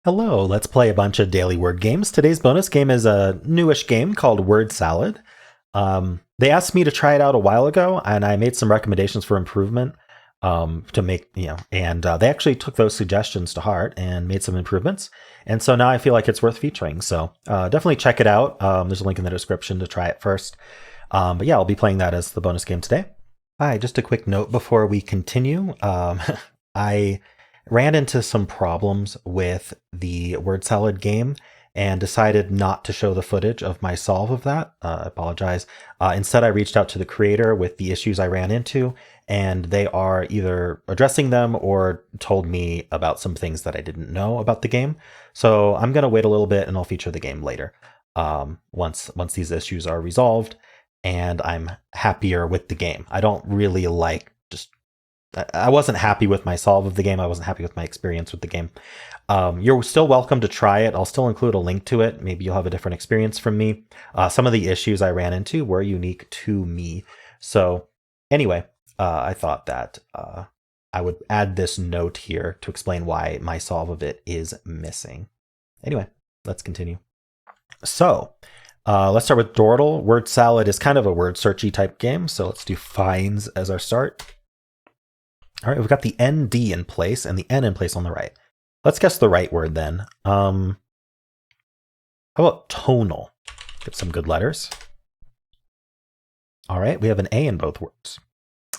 Hello, let's play a bunch of daily word games. Today's bonus game is a newish game called Word Salad. They asked me to try it out a while ago, and I made some recommendations for improvement to make, and they actually took those suggestions to heart and made some improvements. And so now I feel like it's worth featuring. So definitely check it out. There's a link in the description to try it first. But yeah, I'll be playing that as the bonus game today. Hi, just a quick note before we continue. I ran into some problems with the word salad game and decided not to show the footage of my solve of that. I apologize. Instead, I reached out to the creator with the issues I ran into, and they are either addressing them or told me about some things that I didn't know about the game. So I'm going to wait a little bit and I'll feature the game later once these issues are resolved and I'm happier with the game. I don't really like I wasn't happy with my solve of the game. I wasn't happy with my experience with the game. You're still welcome to try it. I'll still include a link to it. Maybe you'll have a different experience from me. Some of the issues I ran into were unique to me. So anyway, I thought that I would add this note here to explain why my solve of it is missing. Anyway, let's continue. So let's start with Dordle. Word salad is kind of a word searchy type game. So let's do finds as our start. All right, we've got the ND in place and the N in place on the right. Let's guess the right word then. How about tonal? Get some good letters. All right, we have an A in both words.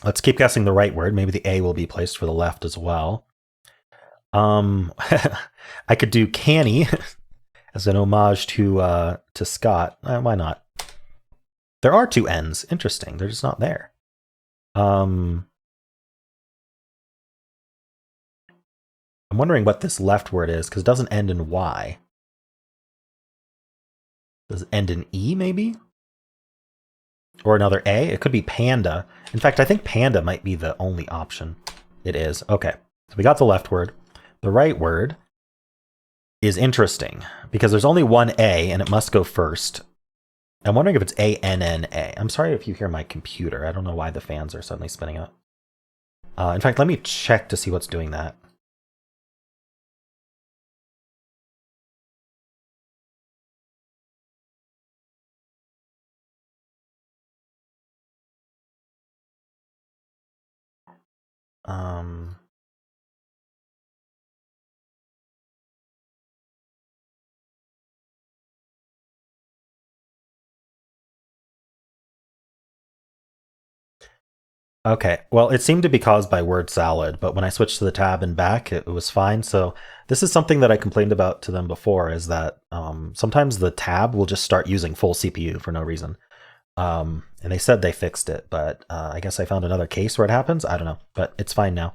Let's keep guessing the right word. Maybe the A will be placed for the left as well. I could do canny as an homage to Scott. Why not? There are two N's. Interesting. They're just not there. I'm wondering what this left word is, because it doesn't end in Y. Does it end in E, maybe? Or another A? It could be panda. In fact, I think panda might be the only option. It is. Okay, so we got the left word. The right word is interesting, because there's only one A, and it must go first. I'm wondering if it's A-N-N-A. I'm sorry if you hear my computer. I don't know why the fans are suddenly spinning up. In fact, let me check to see what's doing that. Okay, well, it seemed to be caused by word salad, but when I switched to the tab and back, it was fine. So this is something that I complained about to them before, is that sometimes the tab will just start using full CPU for no reason. And they said they fixed it, but I guess I found another case where it happens. I don't know, but it's fine now.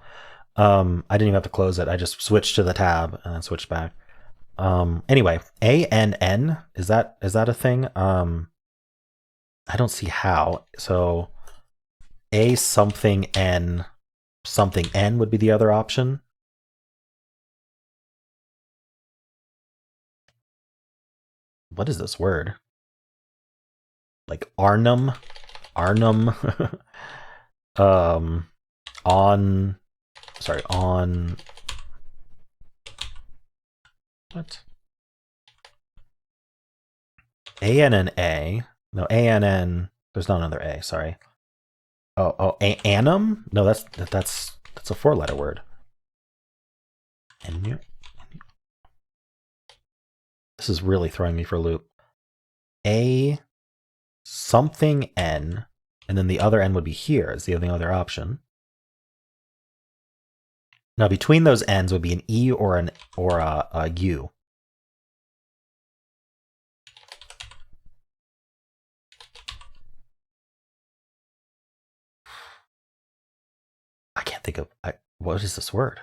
I didn't even have to close it. I just switched to the tab and then switched back. Anyway, ANN, is that a thing? I don't see how. So A something N would be the other option. What is this word? Like Arnhem? On what? ANNA. No, ANN. There's not another A, sorry. Annum? No, that's a 4-letter word. And this is really throwing me for a loop. A something N, and then the other N would be here as the only other option. Now between those N's would be an E or a U. I can't think of what is this word?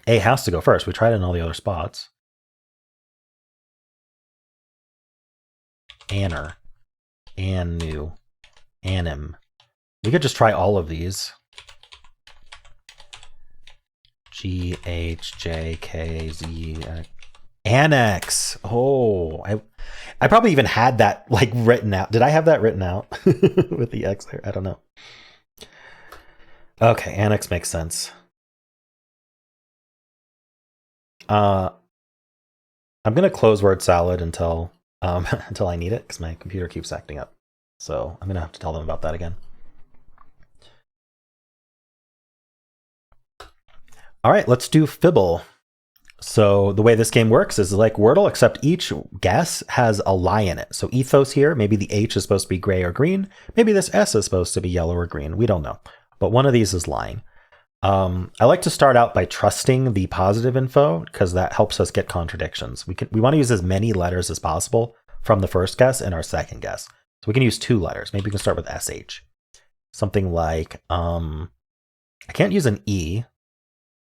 A has to go first. We tried it in all the other spots. Anner, Annu, Anim. We could just try all of these. G-H-J-K-Z. Annex. Oh, I probably even had that like written out. Did I have that written out with the X there? I don't know. Okay, annex makes sense. I'm going to close word salad until until I need it because my computer keeps acting up. So I'm going to have to tell them about that again. All right, let's do Fibble. So the way this game works is like Wordle, except each guess has a lie in it. So ethos here, maybe the H is supposed to be gray or green. Maybe this S is supposed to be yellow or green. We don't know. But one of these is lying. I like to start out by trusting the positive info because that helps us get contradictions. We want to use as many letters as possible from the first guess and our second guess. So we can use 2 letters. Maybe we can start with SH. Something like, I can't use an E.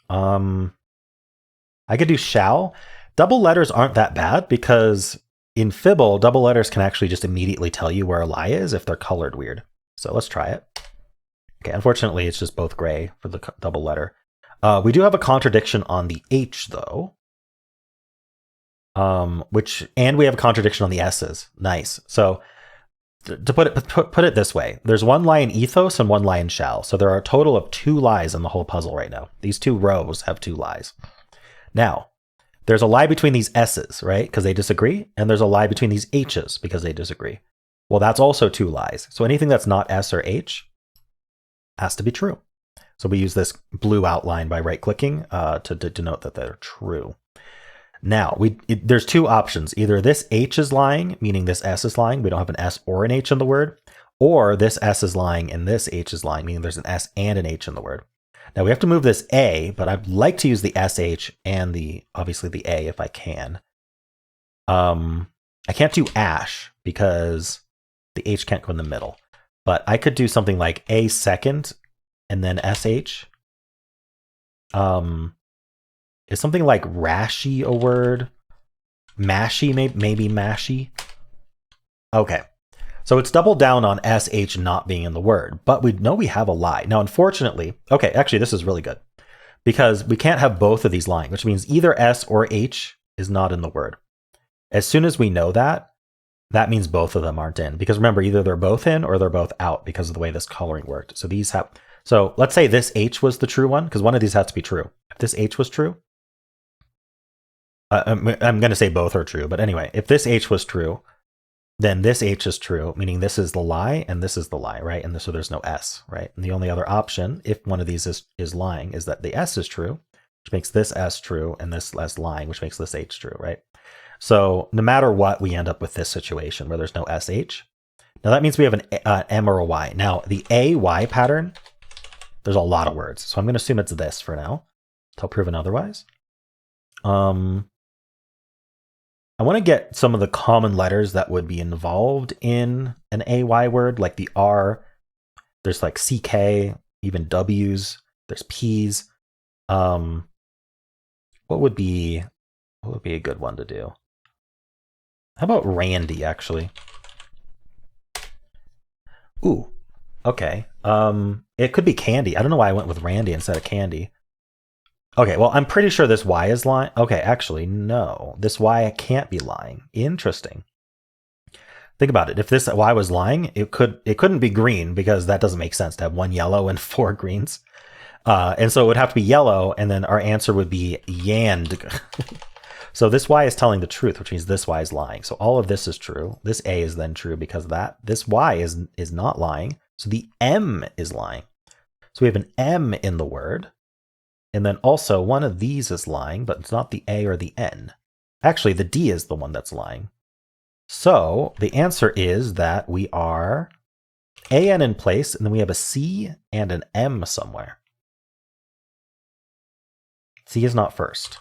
I could do shall. Double letters aren't that bad because in Fibble, double letters can actually just immediately tell you where a lie is if they're colored weird. So let's try it. Okay, unfortunately, it's just both gray for the double letter. We do have a contradiction on the H, though. And we have a contradiction on the S's. Nice. So to put it this way, there's 1 lie in ethos and 1 lie in shall. So there are a total of 2 lies in the whole puzzle right now. These 2 rows have 2 lies. Now, there's a lie between these S's, right? Because they disagree. And there's a lie between these H's because they disagree. Well, that's also 2 lies. So anything that's not S or H has to be true. So we use this blue outline by right-clicking to denote that they're true. Now, there's 2 options. Either this H is lying, meaning this S is lying. We don't have an S or an H in the word. Or this S is lying and this H is lying, meaning there's an S and an H in the word. Now we have to move this A, but I'd like to use the SH and obviously the A if I can. I can't do ash because the H can't go in the middle. But I could do something like A second and then SH. Is something like rashy a word? Mashy, maybe mashy? Okay. So it's doubled down on SH not being in the word, but we know we have a lie. Now, unfortunately, okay, actually, this is really good because we can't have both of these lying, which means either S or H is not in the word. As soon as we know that, that means both of them aren't in because remember, either they're both in or they're both out because of the way this coloring worked. So these have, so let's say this H was the true one because one of these has to be true. If this H was true, I'm going to say both are true, but anyway, if this H was true, then this H is true, meaning this is the lie and this is the lie, right? And so there's no S, right? And the only other option, if one of these is lying, is that the S is true, which makes this S true, and this S lying, which makes this H true, right? So no matter what, we end up with this situation where there's no SH. Now that means we have an M or a Y. Now the AY pattern, there's a lot of words. So I'm going to assume it's this for now, until proven otherwise. I want to get some of the common letters that would be involved in an AY word, like the R. There's like CK, even W's. There's P's. What would be a good one to do? How about Randy, actually? Ooh, okay. It could be Candy. I don't know why I went with Randy instead of Candy. Okay, well, I'm pretty sure this Y is lying. Okay, actually, no. This Y can't be lying. Interesting. Think about it. If this Y was lying, it couldn't be green because that doesn't make sense to have 1 yellow and 4 greens. And so it would have to be yellow, and then our answer would be Yand. So this Y is telling the truth, which means this Y is lying. So all of this is true. This A is then true because of that. This Y is not lying. So the M is lying. So we have an M in the word. And then also one of these is lying, but it's not the A or the N. Actually, the D is the one that's lying. So the answer is that we are AN in place, and then we have a C and an M somewhere. C is not first.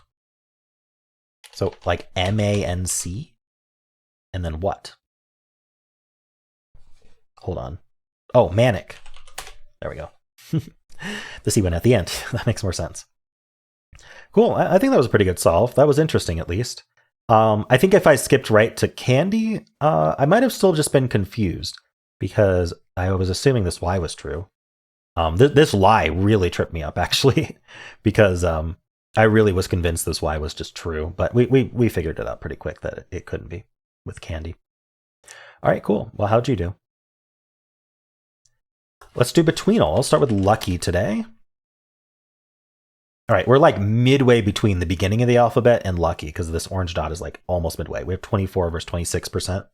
So like M-A-N-C, and then what? Hold on. Oh, manic. There we go. The C went at the end. That makes more sense. Cool. I think that was a pretty good solve. That was interesting, at least. I think if I skipped right to Candy, I might have still just been confused because I was assuming this Y was true. This lie really tripped me up, actually, because I really was convinced this Y was just true. But we figured it out pretty quick that it couldn't be with Candy. All right, cool. Well, how'd you do? Let's do Betweenle. I'll start with Lucky today. All right, we're like midway between the beginning of the alphabet and lucky because this orange dot is like almost midway. We have 24 versus 26%.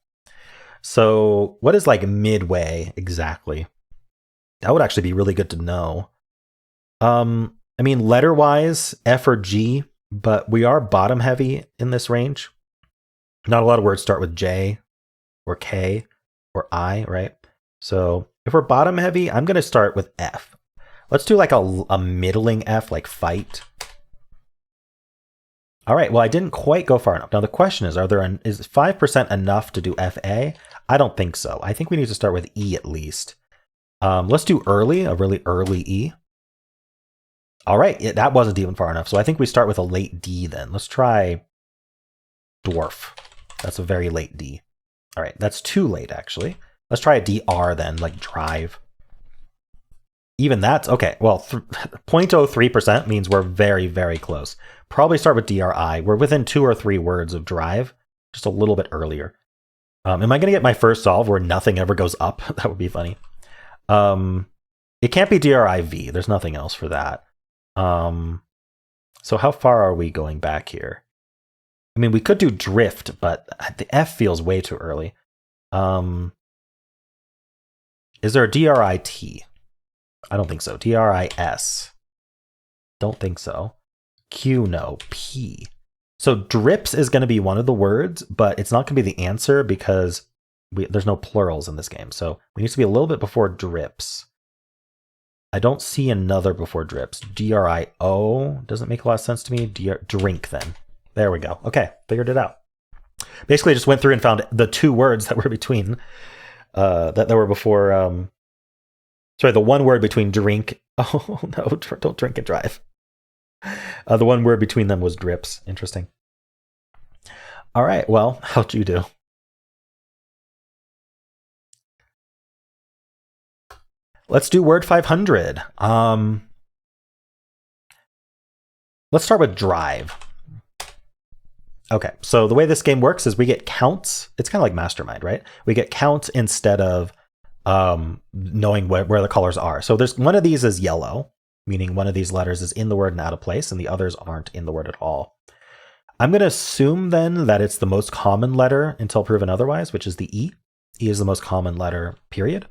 So what is like midway exactly? That would actually be really good to know. I mean, letter-wise, F or G, but we are bottom heavy in this range. Not a lot of words start with J or K or I, right? So if we're bottom heavy, I'm going to start with F. Let's do like a middling F, like fight. All right, well, I didn't quite go far enough. Now the question is, is 5% enough to do FA? I don't think so. I think we need to start with E at least. Let's do early, a really early E. All right, that wasn't even far enough. So I think we start with a late D then. Let's try dwarf. That's a very late D. All right, that's too late actually. Let's try a DR then, like drive. Even that's okay. Well, 0.03% means we're very, very close. Probably start with DRI. We're within 2 or 3 words of drive, just a little bit earlier. Am I going to get my first solve where nothing ever goes up? That would be funny. It can't be DRIV. There's nothing else for that. So how far are we going back here? I mean, we could do drift, but the F feels way too early. Is there a DRIT? I don't think so. DRIS. Don't think so. Q, no. P. So drips is going to be one of the words, but it's not going to be the answer because there's no plurals in this game. So we need to be a little bit before drips. I don't see another before drips. DRIO doesn't make a lot of sense to me. Drink then. There we go. Okay, figured it out. Basically just went through and found the 2 words that were between, that were before, sorry, the 1 word between drink. Oh no, don't drink and drive. The 1 word between them was drips. Interesting. All right, well, how'd you do? Let's do word 500. Let's start with drive. Okay, so the way this game works is we get counts. It's kind of like Mastermind, right? We get counts instead of knowing where the colors are. So there's one of these is yellow, meaning one of these letters is in the word and out of place, and the others aren't in the word at all. I'm going to assume then that it's the most common letter until proven otherwise, which is the E. E is the most common letter, period.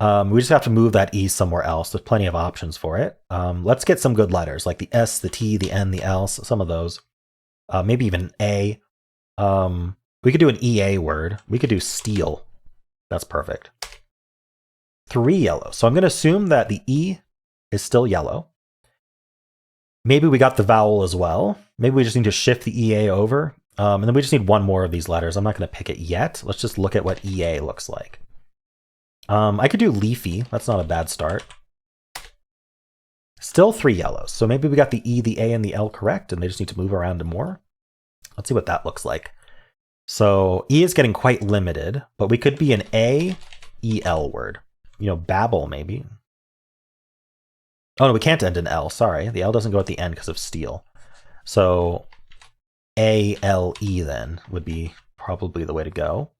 We just have to move that E somewhere else. There's plenty of options for it. Let's get some good letters, like the S, the T, the N, the L, some of those. Maybe even A. We could do an EA word. We could do steel. That's perfect. 3 yellow. So I'm going to assume that the E is still yellow. Maybe we got the vowel as well. Maybe we just need to shift the EA over. And then we just need 1 more of these letters. I'm not going to pick it yet. Let's just look at what EA looks like. I could do leafy. That's not a bad start. Still 3 yellows. So maybe we got the E, the A, and the L correct, and they just need to move around to more. Let's see what that looks like. So E is getting quite limited, but we could be an A-E-L word. You know, babble maybe. Oh no, we can't end in L. Sorry, the L doesn't go at the end because of steel. So A-L-E then would be probably the way to go.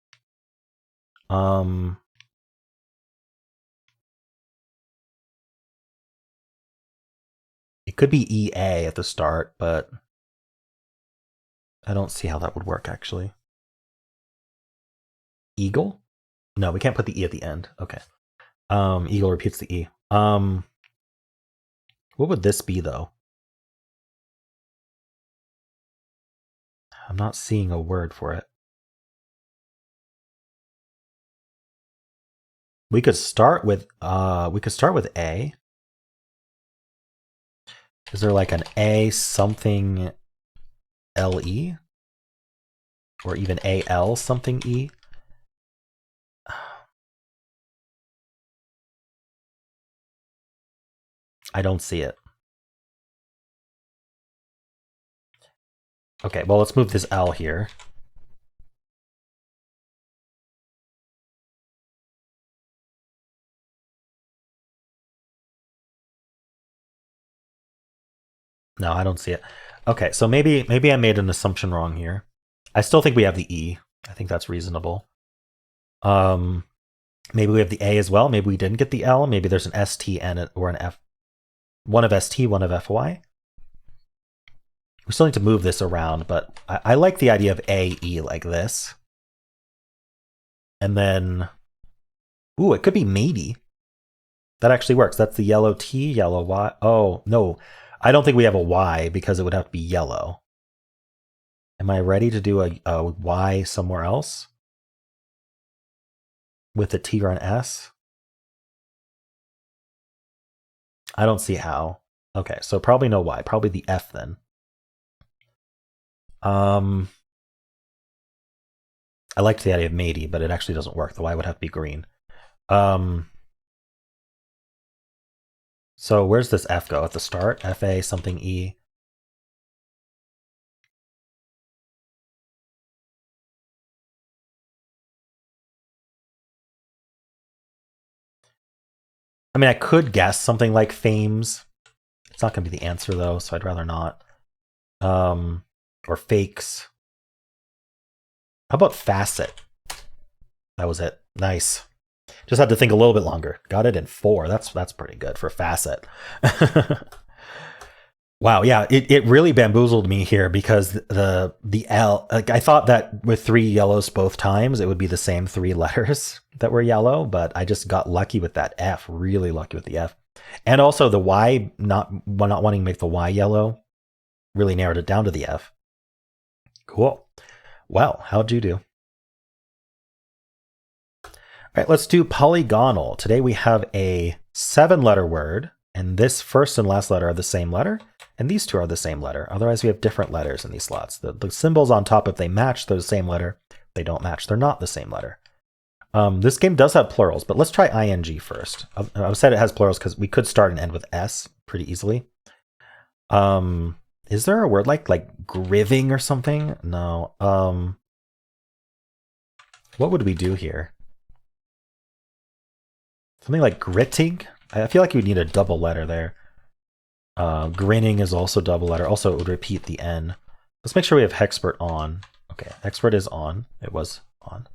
It could be EA at the start, but I don't see how that would work actually. Eagle? No, we can't put the E at the end. Okay. Eagle repeats the E. What would this be though? I'm not seeing a word for it. We could start with A. Is there like an A something LE? Or even AL something E? I don't see it. Okay, well, let's move this L here. No, I don't see it. Okay, so maybe I made an assumption wrong here. I still think we have the E. I think that's reasonable. Maybe we have the A as well. Maybe we didn't get the L. Maybe there's an ST and or an F. One of ST, one of FY. We still need to move this around, but I like the idea of AE like this. And then, ooh, it could be maybe. That actually works. That's the yellow T, yellow Y. Oh, no. I don't think we have a Y because it would have to be yellow. Am I ready to do a Y somewhere else? With a T or an S? I don't see how. Okay, so probably no Y. Probably the F then. I liked the idea of matey, but it actually doesn't work. The Y would have to be green. So where's this F go? At the start? FA something E. I mean, I could guess something like fames. It's not going to be the answer, though, so I'd rather not. Or fakes. How about facet? That was it. Nice. Just had to think a little bit longer. Got it in 4. That's pretty good for facet. Wow, yeah, it really bamboozled me here because the L, like I thought that with 3 yellows both times it would be the same 3 letters that were yellow, but I just got lucky with that F, really lucky with the F. And also the Y, not wanting to make the Y yellow, really narrowed it down to the F. Cool. Well, how'd you do? All right, let's do polygonal. Today we have a 7-letter word, and this first and last letter are the same letter, and these two are the same letter. Otherwise, we have different letters in these slots. The symbols on top, if they match, they're the same letter. If they don't match, they're not the same letter. This game does have plurals, but let's try ing first. I said it has plurals because we could start and end with S pretty easily. Is there a word like griving or something? No. What would we do here? Something like gritting? I feel like we need a double letter there. Grinning is also double letter. Also, it would repeat the N. Let's make sure we have hexpert on. Okay, hexpert is on. It was on.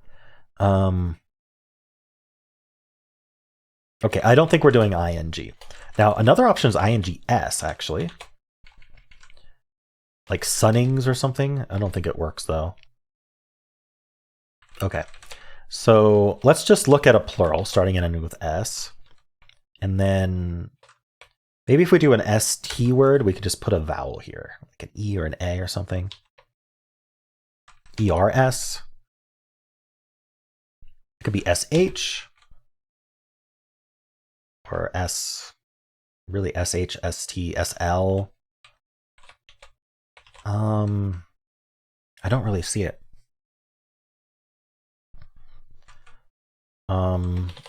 Okay, I don't think we're doing ing. Now, another option is ings, actually. Like sunnings or something. I don't think it works, though. Okay, so let's just look at a plural, starting and ending with S. And then maybe if we do an ST word, we could just put a vowel here, like an E or an A or something. ERS. It could be SH. Or really SH, ST, SL. I don't really see it.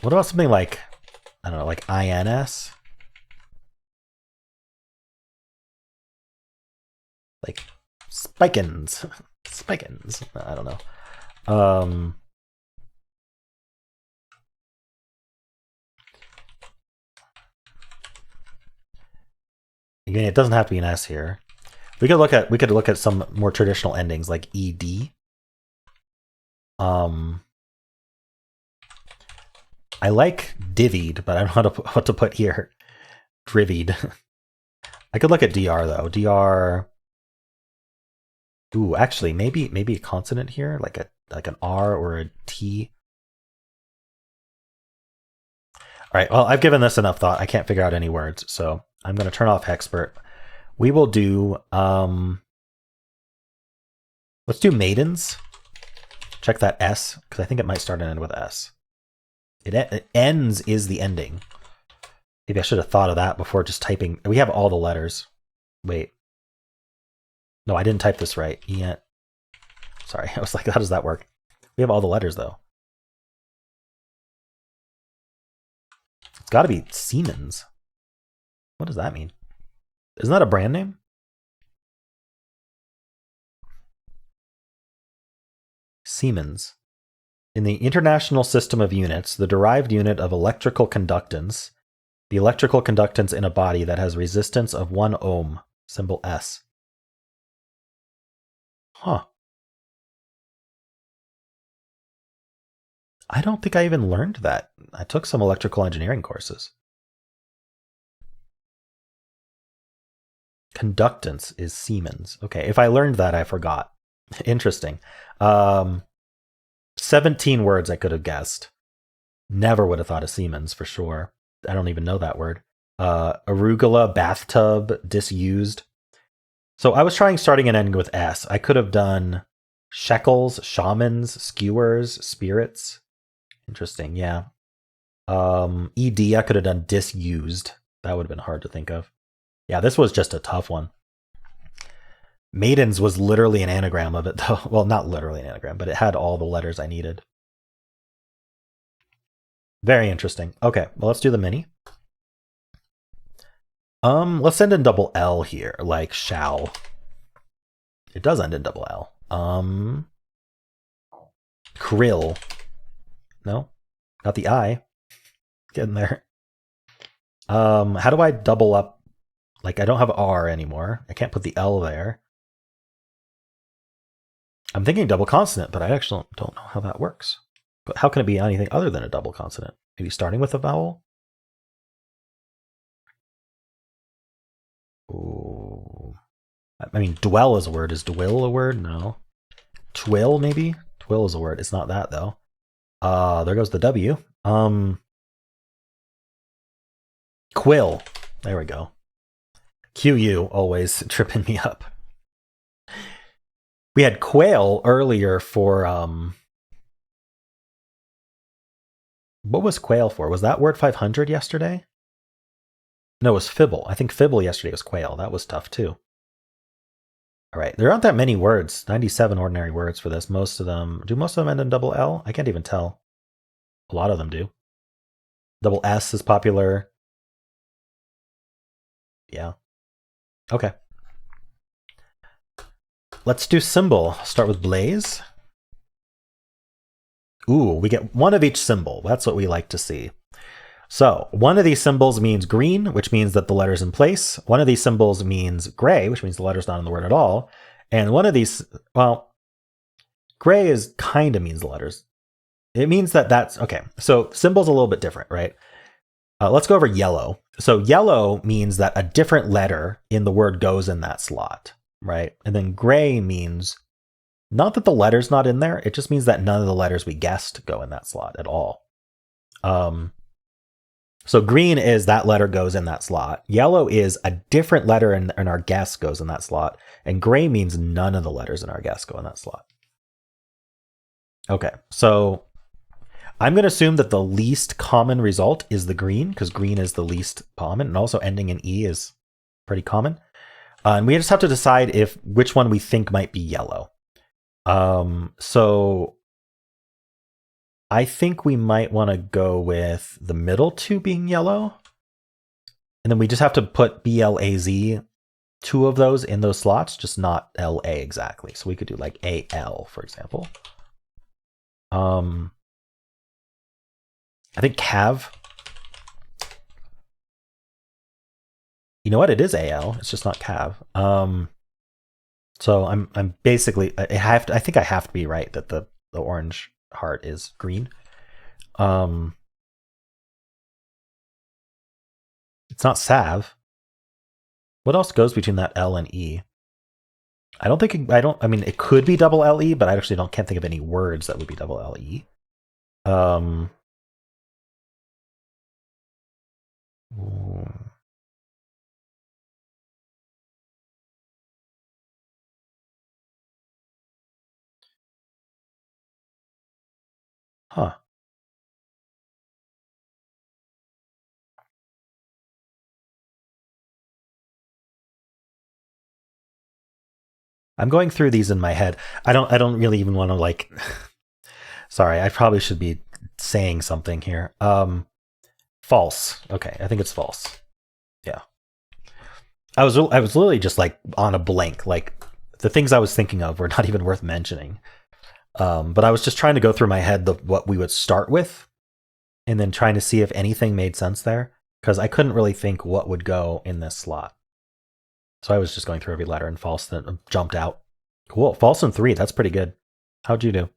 What about something like, I don't know, like INS? Like spikins. Spikins. I don't know. Again, it doesn't have to be an S here. We could look at some more traditional endings like ED. I like divvied, but I don't know what to put here. Drivied. I could look at DR though. DR. Ooh, actually, maybe a consonant here, like an R or a T. All right. Well, I've given this enough thought. I can't figure out any words, so I'm going to turn off hexpert. We will do. Let's do maidens. Check that S because I think it might start and end with S. It ends is the ending. Maybe I should have thought of that before just typing. We have all the letters. Wait. No, I didn't type this right. Sorry, I was like, how does that work? We have all the letters, though. It's got to be Siemens. What does that mean? Isn't that a brand name? Siemens. In the International System of Units, the derived unit of electrical conductance, the electrical conductance in a body that has resistance of 1 ohm, symbol S. Huh. I don't think I even learned that. I took some electrical engineering courses. Conductance is Siemens. Okay, if I learned that, I forgot. Interesting. 17 words I could have guessed. Never would have thought of Siemens for sure. I don't even know that word. Arugula, bathtub, disused. So I was trying starting and ending with S. I could have done shekels, shamans, skewers, spirits. Interesting, yeah. ED, I could have done disused. That would have been hard to think of. Yeah, this was just a tough one. Maidens was literally an anagram of it, though. Well, not literally an anagram, but it had all the letters I needed. Very interesting. Okay, well, let's do the mini. Let's end in double L here, like shall. It does end in double L. Krill. No, not the I. Getting there. How do I double up? Like, I don't have R anymore. I can't put the L there. I'm thinking double consonant, but I actually don't know how that works. But how can it be anything other than a double consonant? Maybe starting with a vowel? Ooh. I mean, dwell is a word. Is dwell a word? No. Twill, maybe? Twill is a word. It's not that, though. There goes the W. Quill. There we go. QU always tripping me up. We had quail earlier for what was quail for? Was that word 500 yesterday? No, it was Fibble. I think Fibble yesterday was quail. That was tough too. All right, there aren't that many words. 97 ordinary words for this. Do most of them end in double L? I can't even tell. A lot of them do. Double S is popular. Yeah. Okay. Let's do symbol. Start with blaze. Ooh, we get one of each symbol. That's what we like to see. So one of these symbols means green, which means that the letter's in place. One of these symbols means gray, which means the letter's not in the word at all. And one of these, well, gray is kind of means the letters. It means that that's, okay, so symbol's a little bit different, right? Let's go over yellow. So yellow means that a different letter in the word goes in that slot, right? And then gray means not that the letter's not in there, it just means that none of the letters we guessed go in that slot at all. So green is that letter goes in that slot. Yellow is a different letter in our guess goes in that slot. And gray means none of the letters in our guess go in that slot. Okay, so I'm going to assume that the least common result is the green, because green is the least common, and also ending in E is pretty common. And we just have to decide which one we think might be yellow. So I think we might want to go with the middle two being yellow. And then we just have to put BLAZ, two of those in those slots, just not LA exactly. So we could do like AL, for example. I think Cav. You know what? It is AL. It's just not Cav. So I'm basically I think I have to be right that the orange heart is green. It's not Sav. What else goes between that L and E? I mean, it could be double LE, but I actually can't think of any words that would be double LE. Huh. I'm going through these in my head. I don't really even want to like sorry, I probably should be saying something here. False. Okay, I think it's false. Yeah. I was literally just like on a blank. Like the things I was thinking of were not even worth mentioning. But I was just trying to go through my head what we would start with, and then trying to see if anything made sense there, because I couldn't really think what would go in this slot. So I was just going through every letter, and false that jumped out. Cool. False in 3. That's pretty good. How'd you do?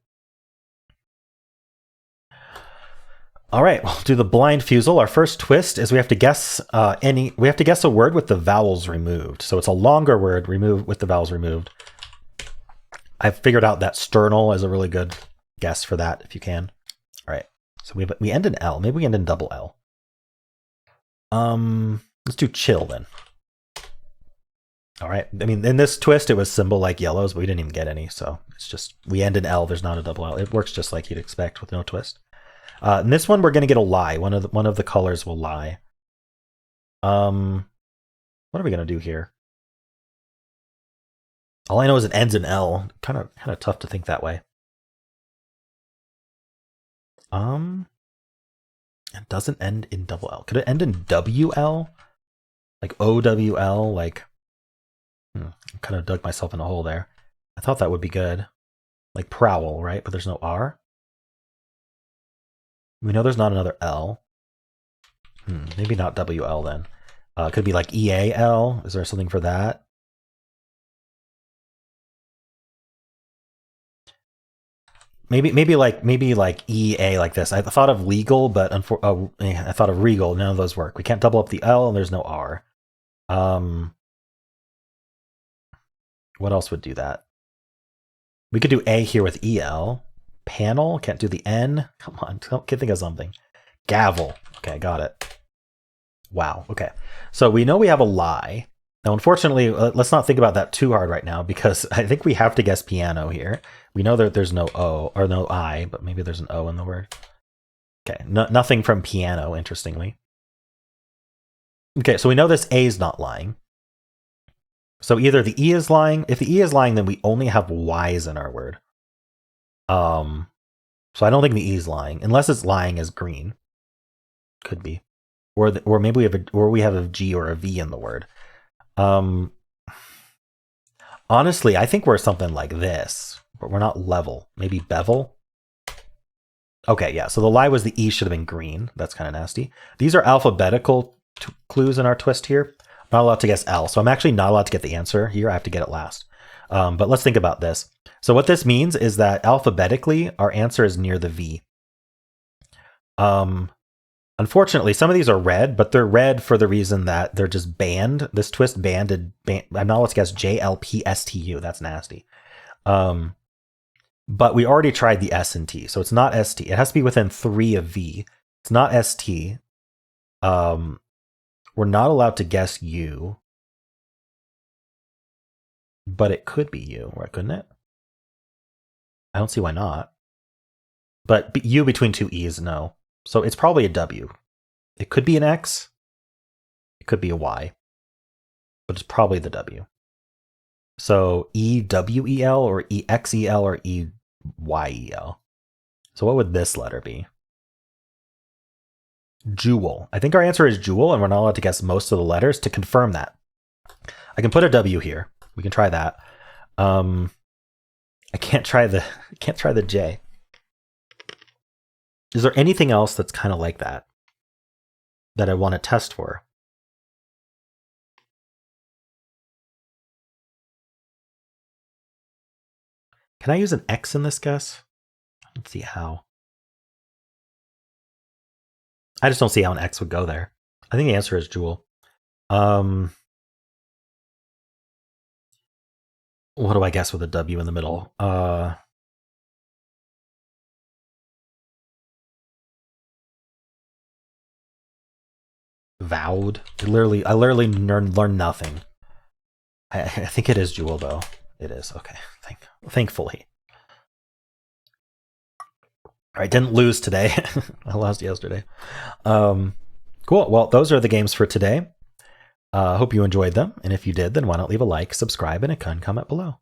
All right, we'll do the blind Fusele. Our first twist is we have to guess a word with the vowels removed. So it's a longer word removed with the vowels removed. I've figured out that sternal is a really good guess for that if you can. All right. So we end in L. Maybe we end in double L. Let's do chill then. All right. I mean, in this twist, it was Symble like yellows, but we didn't even get any. So it's just, we end in L. There's not a double L. It works just like you'd expect with no twist. In this one, we're going to get a lie. One of the colors will lie. What are we going to do here? All I know is it ends in L. Kind of tough to think that way. It doesn't end in double L. Could it end in WL? Like OWL? Like, I kind of dug myself in a hole there. I thought that would be good. Like prowl, right? But there's no R. We know there's not another L. Maybe not WL then. Could be like EAL. Is there something for that? Maybe like EA like this. I thought of legal, but I thought of regal. None of those work. We can't double up the L, and there's no R. What else would do that? We could do A here with EL. Panel, can't do the N. Come on, can't think of something. Gavel. Okay, got it. Wow. Okay, so we know we have a lie. Now, unfortunately, let's not think about that too hard right now because I think we have to guess piano here. We know that there's no O or no I, but maybe there's an O in the word. Okay, nothing from piano, interestingly. Okay, so we know this A is not lying. So either the E is lying. If the E is lying, then we only have Y's in our word. So I don't think the E is lying, unless it's lying as green. Could be, or maybe we have a G or a V in the word. Honestly, I think we're something like this, but we're not level. Maybe bevel. Okay, yeah. So the lie was the E should have been green. That's kind of nasty. These are alphabetical clues in our twist here. I'm not allowed to guess L, so I'm actually not allowed to get the answer here. I have to get it last. But let's think about this. So what this means is that alphabetically, our answer is near the V. Unfortunately, some of these are red, but they're red for the reason that they're just banned. This twist banded. I'm not allowed to guess JLPSTU. That's nasty. But we already tried the S and T, so it's not ST. It has to be within 3 of V. It's not ST. We're not allowed to guess U. But it could be U, right? Couldn't it? I don't see why not. But U between 2 E's, no. So it's probably a W. It could be an X. It could be a Y. But it's probably the W. So EWEL or EXEL or EYEL. So what would this letter be? Jewel. I think our answer is jewel, and we're not allowed to guess most of the letters to confirm that. I can put a W here. We can try that. I can't try the J. Is there anything else that's kind of like that I want to test for? Can I use an X in this guess? Let's see how. I just don't see how an X would go there. I think the answer is jewel. What do I guess with a W in the middle? Vowed. I literally learned nothing. I think it is jewel though. It is. Okay. Thankfully. All right, didn't lose today. I lost yesterday. Cool. Well, those are the games for today. Hope you enjoyed them. And if you did, then why not leave a like, subscribe, and a comment below.